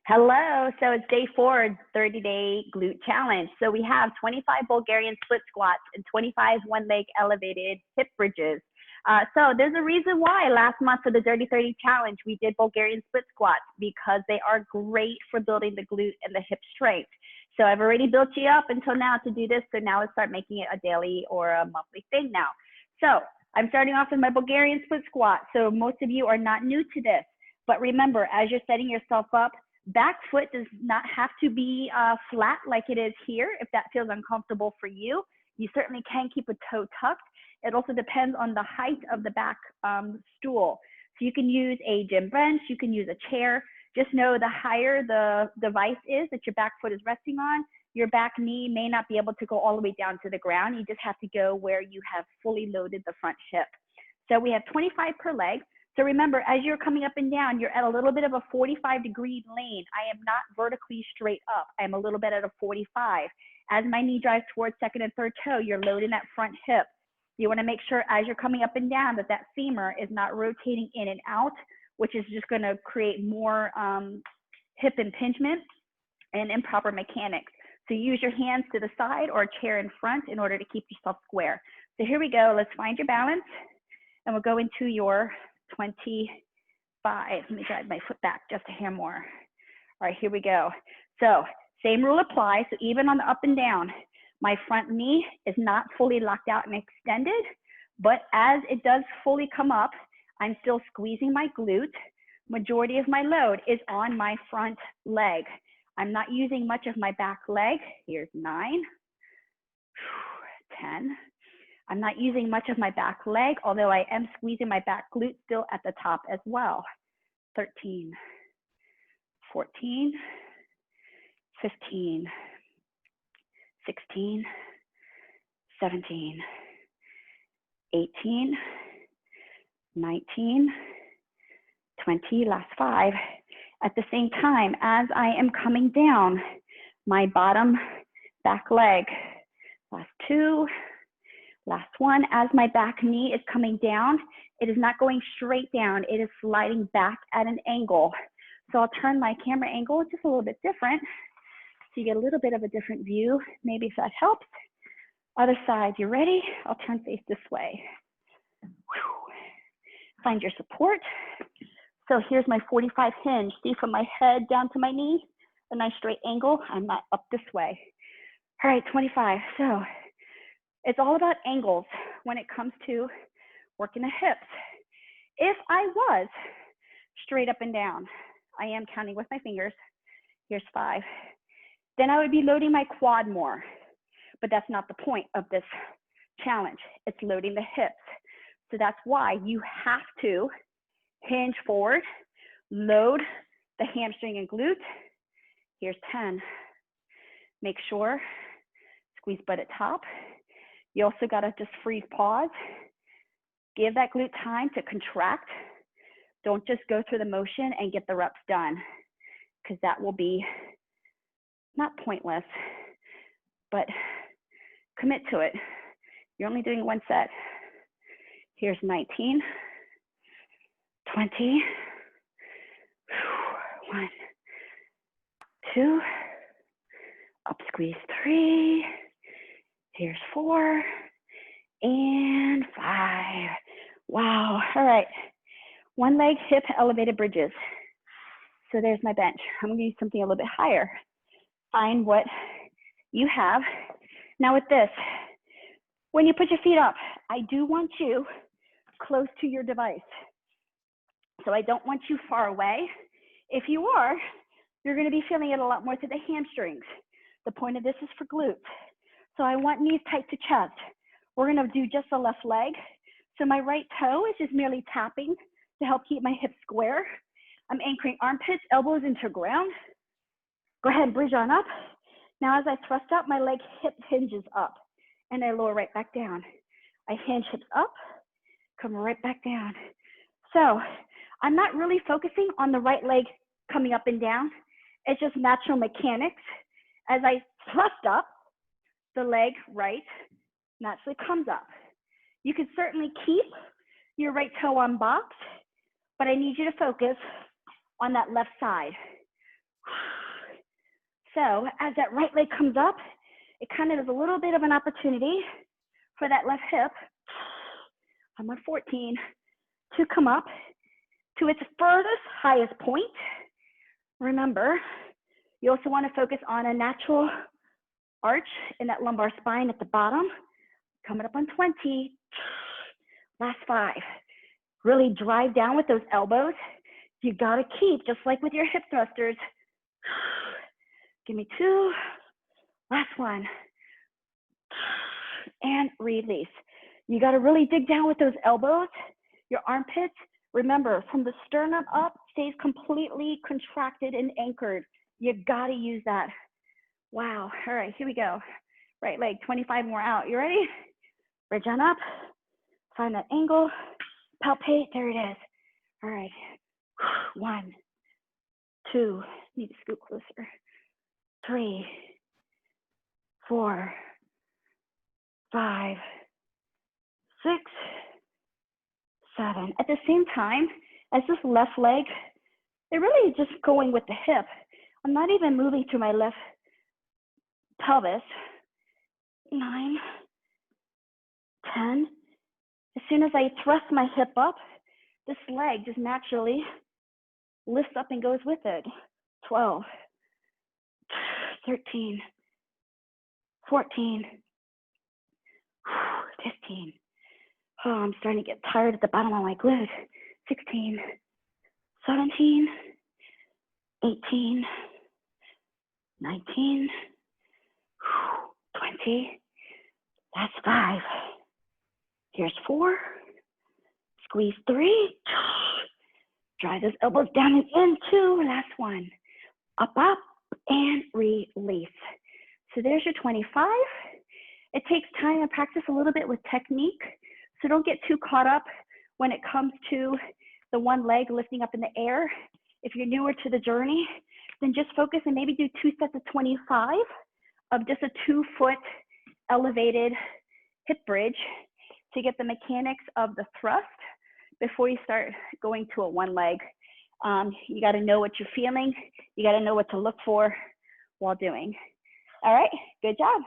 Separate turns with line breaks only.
Hello, so it's day 4, 30-day glute challenge. So we have 25 Bulgarian split squats and 25 one-leg elevated hip bridges. So there's a reason why last month for the Dirty 30 challenge, we did Bulgarian split squats because they are great for building the glute and the hip strength. So I've already built you up until now to do this. So now let's start making it a daily or a monthly thing now. So I'm starting off with my Bulgarian split squat. So most of you are not new to this, but remember, as you're setting yourself up, back foot does not have to be flat like it is here. If that feels uncomfortable for you, you certainly can keep a toe tucked. It also depends on the height of the back stool. So you can use a gym bench, you can use a chair. Just know the higher the device is that your back foot is resting on, your back knee may not be able to go all the way down to the ground. You just have to go where you have fully loaded the front hip. So we have 25 per leg. So remember, as you're coming up and down, you're at a little bit of a 45-degree lane. I am not vertically straight up. I'm a little bit at a 45. As my knee drives towards second and third toe, you're loading that front hip. You want to make sure as you're coming up and down that that femur is not rotating in and out, which is just going to create more hip impingement and improper mechanics. So use your hands to the side or a chair in front in order to keep yourself square. So here we go. Let's find your balance, and we'll go into your 25. Let me drive my foot back just a hair more. All right, here we go. So same rule applies. So even on the up and down, my front knee is not fully locked out and extended, but as it does fully come up, I'm still squeezing my glute. Majority of my load is on my front leg. I'm not using much of my back leg. Here's 9, 10. I'm not using much of my back leg, although I am squeezing my back glute still at the top as well. 13, 14, 15, 16, 17, 18, 19, 20, last 5. At the same time, as I am coming down, my bottom back leg, last 2, last 1, as my back knee is coming down, it is not going straight down, it is sliding back at an angle. So I'll turn my camera angle just a little bit different, so you get a little bit of a different view, maybe if that helps. Other side, you ready? I'll turn face this way. Find your support. So here's my 45 hinge. See, from my head down to my knee, a nice straight angle. I'm not up this way. All right, 25. So it's all about angles when it comes to working the hips. If I was straight up and down, I am counting with my fingers. Here's 5. Then I would be loading my quad more. But that's not the point of this challenge. It's loading the hips. So that's why you have to hinge forward, load the hamstring and glute. Here's 10. Make sure, squeeze butt at top. You also gotta just freeze pause. Give that glute time to contract. Don't just go through the motion and get the reps done, because that will be not pointless, but commit to it. You're only doing 1 set. Here's 19, 20, 1, 2, up squeeze 3, here's 4, and 5. Wow, all right. 1 leg hip elevated bridges. So there's my bench. I'm gonna use something a little bit higher. Find what you have. Now with this, when you put your feet up, I do want you close to your device. So I don't want you far away. If you are, you're going to be feeling it a lot more to the hamstrings. The point of this is for glutes. So I want knees tight to chest. We're going to do just the left leg. So my right toe is just merely tapping to help keep my hips square. I'm anchoring armpits, elbows into ground. Go ahead and bridge on up. Now as I thrust up, my leg hip hinges up and I lower right back down. I hinge hips up, come right back down. So I'm not really focusing on the right leg coming up and down. It's just natural mechanics. As I thrust up, the leg right naturally comes up. You can certainly keep your right toe on box, but I need you to focus on that left side. So as that right leg comes up, it kind of is a little bit of an opportunity for that left hip, I'm on 14, to come up to its furthest, highest point. Remember, you also want to focus on a natural arch in that lumbar spine at the bottom. Coming up on 20, last 5. Really drive down with those elbows. You got to keep, just like with your hip thrusters. Give me 2, last 1. And release. You got to really dig down with those elbows. Your armpits, remember, from the sternum up, stays completely contracted and anchored. You got to use that. Wow. All right, here we go. Right leg, 25 more out. You ready? Bridge on up. Find that angle. Palpate. There it is. All right. 1, 2. Need to scoot closer. 3, 4, 5, 6, 7. At the same time as this left leg, it really is just going with the hip. I'm not even moving through my left pelvis. 9, 10. As soon as I thrust my hip up, this leg just naturally lifts up and goes with it. 12, 13, 14, 15. Oh, I'm starting to get tired at the bottom of my glute. 16, 17, 18, 19, 20. That's 5. Here's 4. Squeeze 3. Drive those elbows down and in. 2. Last 1. Up, up, and release. So there's your 25. It takes time and practice a little bit with technique. So don't get too caught up when it comes to the one leg lifting up in the air. If you're newer to the journey, then just focus and maybe do 2 sets of 25 of just a 2-foot elevated hip bridge to get the mechanics of the thrust before you start going to a one leg. You got to know what you're feeling. You got to know what to look for while doing. All right, good job.